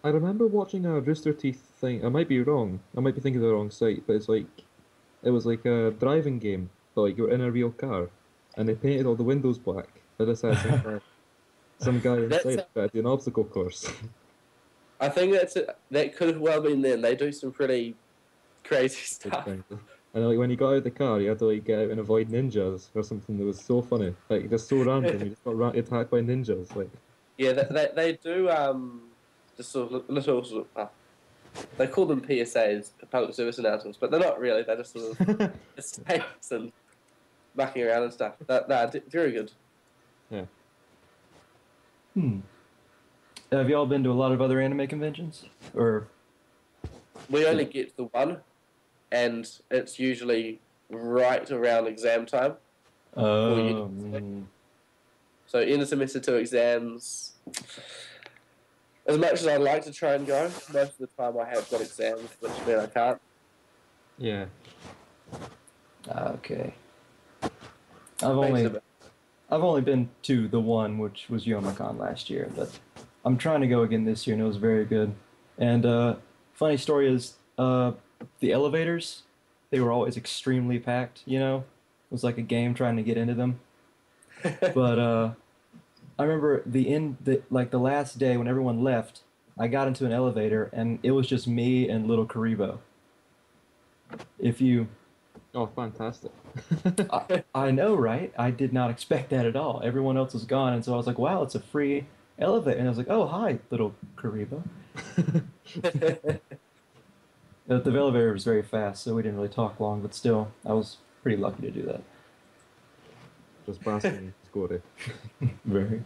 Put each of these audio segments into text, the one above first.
I remember watching a Rooster Teeth thing. I might be wrong. I might be thinking of the wrong site, but it was like a driving game, but like you were in a real car, and they painted all the windows black. I just had some guy That's inside trying to do an obstacle course. I think that could have well been them. They do some pretty crazy Good stuff. thing. And like when you got out of the car, you had to like get out and avoid ninjas or something that was so funny, like just so random. You just got attacked by ninjas. Like, Yeah, they do just sort of little sort of they call them PSAs, public service announcements, but they're not really. They're just sort of mistakes and mucking around and stuff. Very good. yeah, Hmm. Have y'all been to a lot of other anime conventions? Or We only get the one, and it's usually right around exam time for university. mm, So end of semester two exams. As much as I'd like to try and go, most of the time I have got exams, which mean I can't. yeah. okay. I've Makes it only a bit. I've only been to the one, which was Youmacon last year, but I'm trying to go again this year, and it was very good. And funny story is, the elevators, they were always extremely packed. It was like a game trying to get into them. But I remember the last day when everyone left, I got into an elevator, and it was just me and little Karibo. If you Oh, fantastic. I know, right? I did not expect that at all. Everyone else was gone, and so I was like, "Wow, it's a free elevator." And I was like, "Oh, hi, little Karibo." The elevator was very fast, so we didn't really talk long, but still, I was pretty lucky to do that. Just basking in his glory. Very.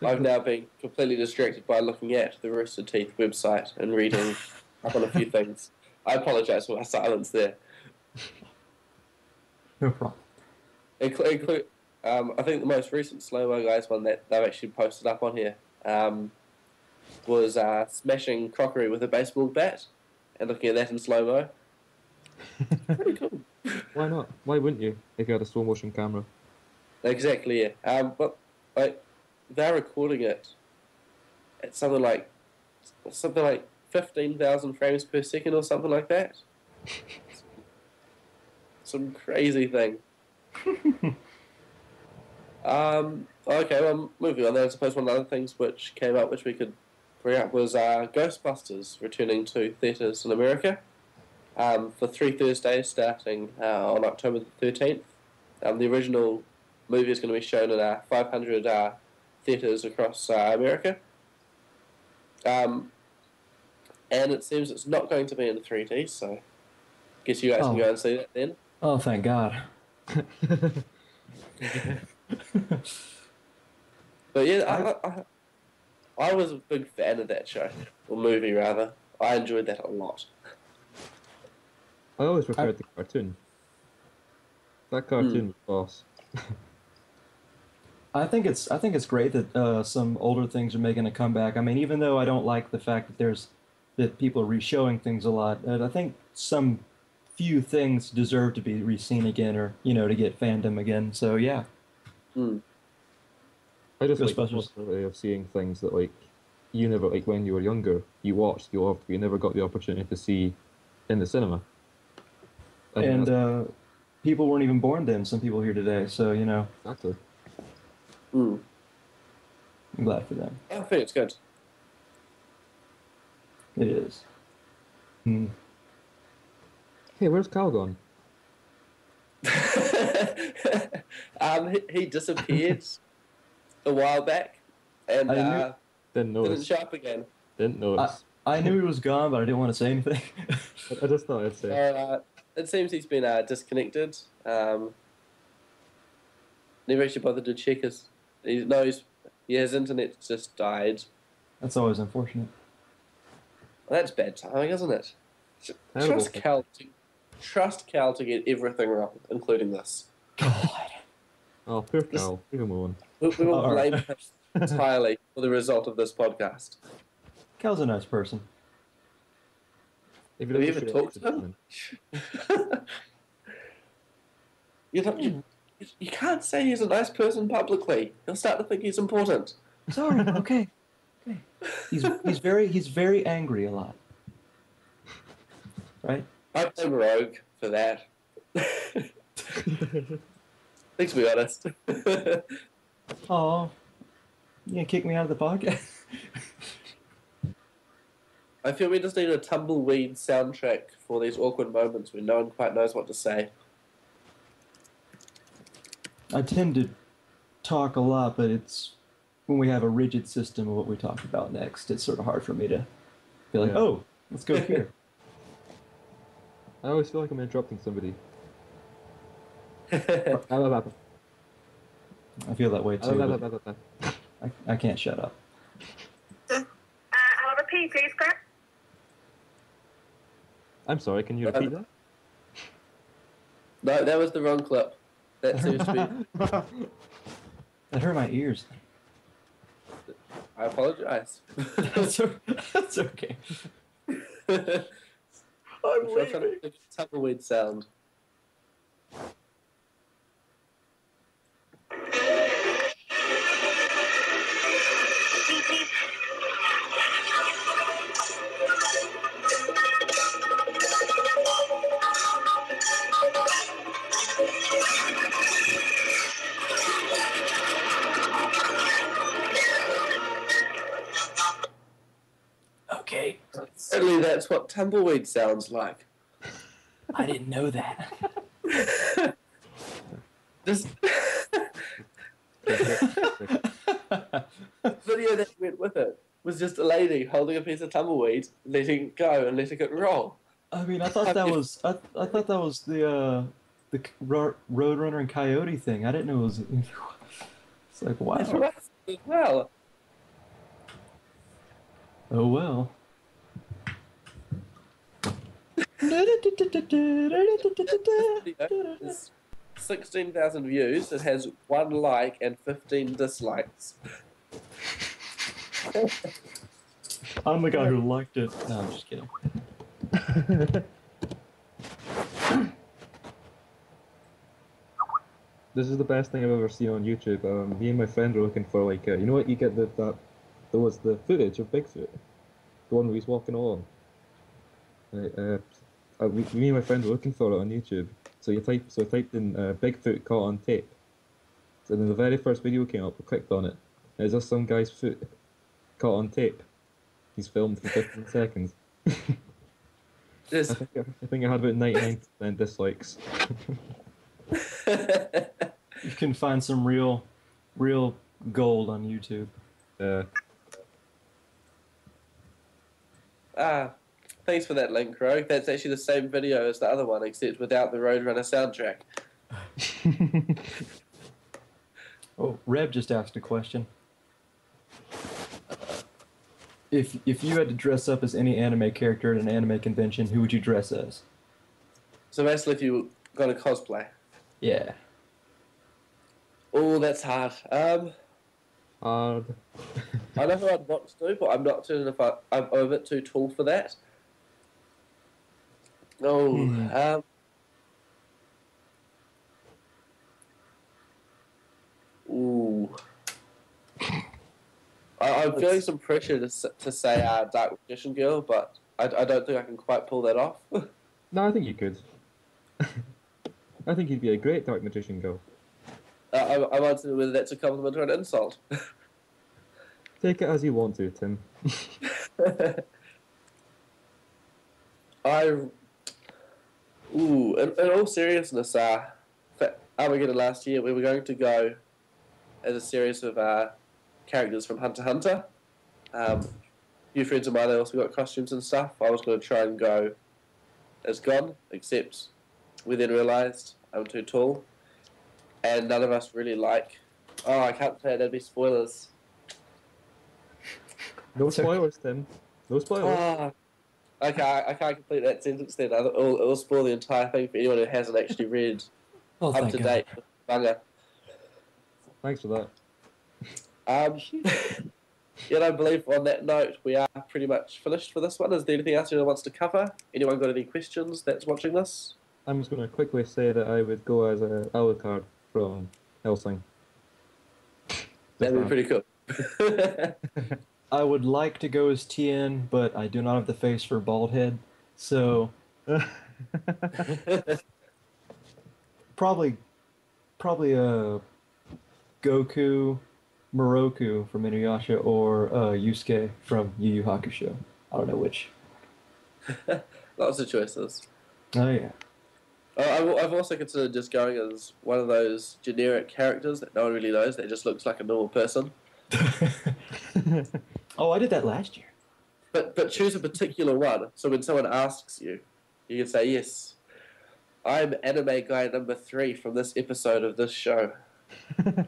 I've now been completely distracted by looking at the Rooster Teeth website and reading up on a few things. I apologise for my silence there. No problem. I think the most recent Slow Mo Guys one that they've actually posted up on here was smashing crockery with a baseball bat and looking at that in slow mo. Pretty cool. Why not? Why wouldn't you if you had a slow motion camera? Exactly, yeah. But like they're recording it at something like 15,000 frames per second or something like that. Some crazy thing. Okay, well, moving on then, I suppose one of the other things which came up which we could bring up was Ghostbusters returning to theatres in America for 3 Thursdays starting on October the 13th. The original movie is going to be shown in 500 theatres across America. And it seems it's not going to be in 3D, so guess you guys can go and see that then. Oh, thank God. But yeah, I was a big fan of that show, or movie rather. I enjoyed that a lot. I always preferred the cartoon. That cartoon was boss. I think it's great that some older things are making a comeback. I mean, even though I don't like the fact that people are re-showing things a lot, I think some few things deserve to be re-seen again, or to get fandom again. So yeah, Mm. I just like the Ghostbusters. possibility of seeing things that like you never like when you were younger. You watched, you loved, but you never got the opportunity to see in the cinema. I think And that's people weren't even born then. Some people here today, so exactly. Mm. I'm glad for them. I think it's good. It is. Hmm. Hey, where's Cal gone? He disappeared a while back and I Didn't didn't notice. show up again. Didn't I notice. I knew he was gone, but I didn't want to say anything. I just thought I'd So say. it seems he's been disconnected. Never actually bothered to check his. His internet just died. That's always unfortunate. Well, that's bad timing, isn't it? Terrible. Trust Cal to get everything wrong, including this. God. Oh, poor Cal. Leave him alone. We will All blame right. him entirely for the result of this podcast. Cal's a nice person. If Have you don't ever share talked it, to him? You can't say he's a nice person publicly. He'll start to think he's important. Sorry. Okay. He's very angry a lot, right? I blame Rogue for that. Let's be honest. Oh, you gonna kick me out of the podcast? I feel we just need a tumbleweed soundtrack for these awkward moments when no one quite knows what to say. I tend to talk a lot, but it's when we have a rigid system of what we talk about next, it's sort of hard for me to be like, Yeah. oh, let's go here. I always feel like I'm interrupting somebody. I feel that way too. But I can't shut up. I'll repeat, please, sir. I'm sorry, can you repeat that? No, that was the wrong clip. That seems to be... That hurt my ears. I apologise. That's okay. I'm trying to make a tumbleweed sound. Okay. Certainly that's what tumbleweed sounds like. I didn't know that. Just... video that went with it was just a lady holding a piece of tumbleweed, letting it go and letting it roll. I mean, I thought that was the Roadrunner and Coyote thing. I didn't know it was. It's like, wow. That's right as well. Oh well. It's 16,000 views. It has 1 like and 15 dislikes. I'm the guy who liked it. No, I'm just kidding. This is the best thing I've ever seen on YouTube. Me and my friend were looking for like, you know what, you get there was the footage of Bigfoot, the one where he's walking along. Right, me and my friend were looking for it on YouTube. So I typed in Bigfoot caught on tape. So then the very first video came up. We clicked on it. And it's just some guy's foot caught on tape. He's filmed for 15 seconds. Just... I think I had about 99% dislikes. You can find some real gold on YouTube. Thanks for that link, Rogue. That's actually the same video as the other one, except without the Roadrunner soundtrack. Oh, Reb just asked a question. If you had to dress up as any anime character at an anime convention, who would you dress as? So basically, if you got a cosplay. Yeah. Oh, that's hard. Hard. I know who I'd want to do, but I'm not certain if I'm a bit too tall for that. Oh, ooh. I'm feeling some pressure to say Dark Magician Girl, but I don't think I can quite pull that off. No, I think you could. I think you'd be a great Dark Magician girl. I'm wondering whether that's a compliment or an insult. Take it as you want to, Tim. In all seriousness, Armageddon last year, we were going to go as a series of characters from Hunter x Hunter. A few friends of mine, they also got costumes and stuff. I was going to try and go as Gon, except we then realised I'm too tall, and none of us really like... Oh, I can't say it, that'd be spoilers. No spoilers, Tim. No spoilers. Oh, okay, I can't complete that sentence then. It'll spoil the entire thing for anyone who hasn't actually read up to date manga. Thanks for that. I believe on that note, we are pretty much finished for this one. Is there anything else anyone wants to cover? Anyone got any questions that's watching this? I'm just going to quickly say that I would go as a Alucard from Hellsing. That'd be pretty cool. I would like to go as Tien, but I do not have the face for a bald head. So probably Goku, Moroku from Inuyasha, or Yusuke from Yu Yu Hakusho. I don't know which. Lots of choices. Oh yeah. I've also considered just going as one of those generic characters that no one really knows. That just looks like a normal person. Oh, I did that last year. But choose a particular one. So when someone asks you, you can say, yes, I'm anime guy number 3 from this episode of this show. And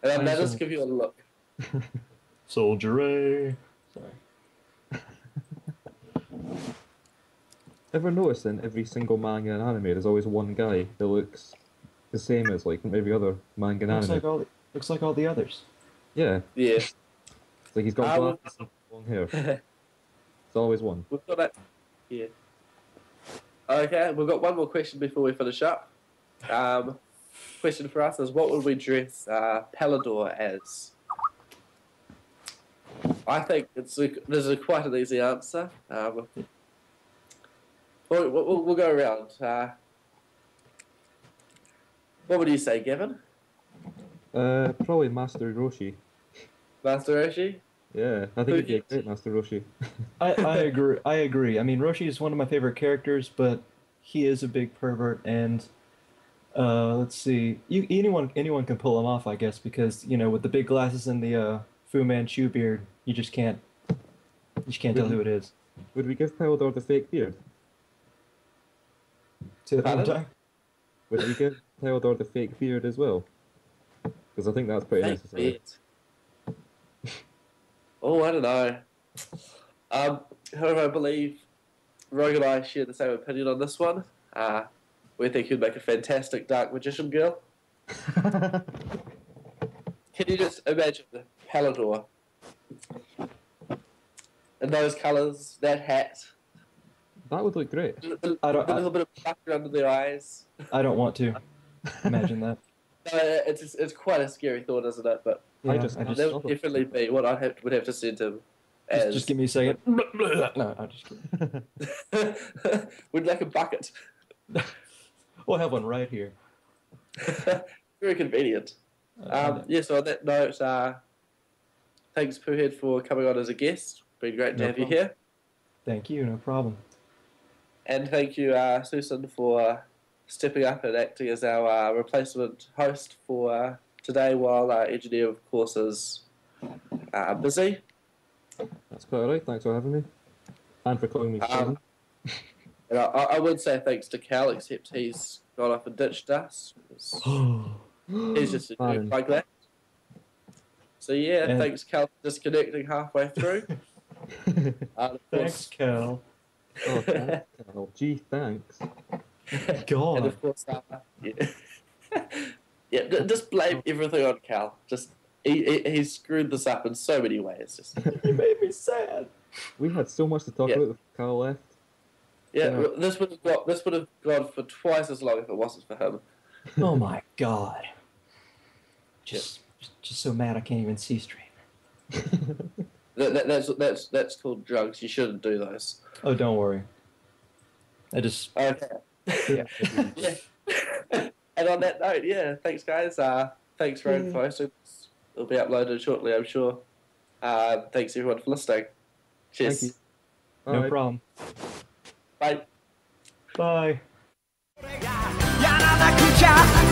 I'll just give you a look. Soldier A. Sorry. Ever notice in every single manga and anime, there's always one guy that looks the same as like every other manga and anime. Looks like all the others. Yeah, Yeah. it's like he's got glasses and long hair. It's always one. We've got that. Yeah. Okay, we've got one more question before we finish up. Question for us is, what would we dress Palador as? I think there's quite an easy answer. We'll go around. What would you say, Gavin? Probably Master Roshi. Master Roshi? Yeah, I think he'd be a great Master Roshi. I agree. I agree. I mean, Roshi is one of my favorite characters, but he is a big pervert, and let's see, anyone can pull him off, I guess, because with the big glasses and the Fu Manchu beard, you just can't tell who it is. Would we give Palador the fake beard? Say that one more time. Would we give Palador the fake beard as well? Because I think that's pretty necessary. Oh, I don't know. However, I believe Rogue and I share the same opinion on this one. We think he'd make a fantastic Dark Magician girl. Can you just imagine Palador in those colours, that hat, That would look great. a little bit of pucker under the eyes? I don't want to imagine that. It's quite a scary thought, isn't it? But Yeah, that would definitely be what would have to send him. just give me a second. No, I'm just kidding. We'd like a bucket. We'll have one right here. Very convenient. So on that note, thanks, Poohead, for coming on as a guest. Been great to have you here. Thank you, no problem. And thank you, Susan, for stepping up and acting as our replacement host for today while our engineer, of course, is busy. That's quite alright, thanks for having me. And for calling me Simon. And I would say thanks to Cal, except he's gone off and ditched us. He's just like that. So yeah, thanks, Cal, for disconnecting halfway through. Thanks, Cal. Oh, thanks, Cal. Gee, thanks. God. And of course, just blame everything on Cal. Just he screwed this up in so many ways. Just You made me sad. We had so much to talk about before Carl left. yeah, this would have gone for twice as long if it wasn't for him. Oh my God. Just so mad I can't even see straight. That's called drugs. You shouldn't do those. Oh, don't worry. I just Okay. yeah. And on that note, thanks guys. Thanks for info. So it'll be uploaded shortly, I'm sure. Thanks everyone for listening. Cheers. Thank you. No Alright. problem. Bye. Bye. やらなくちゃ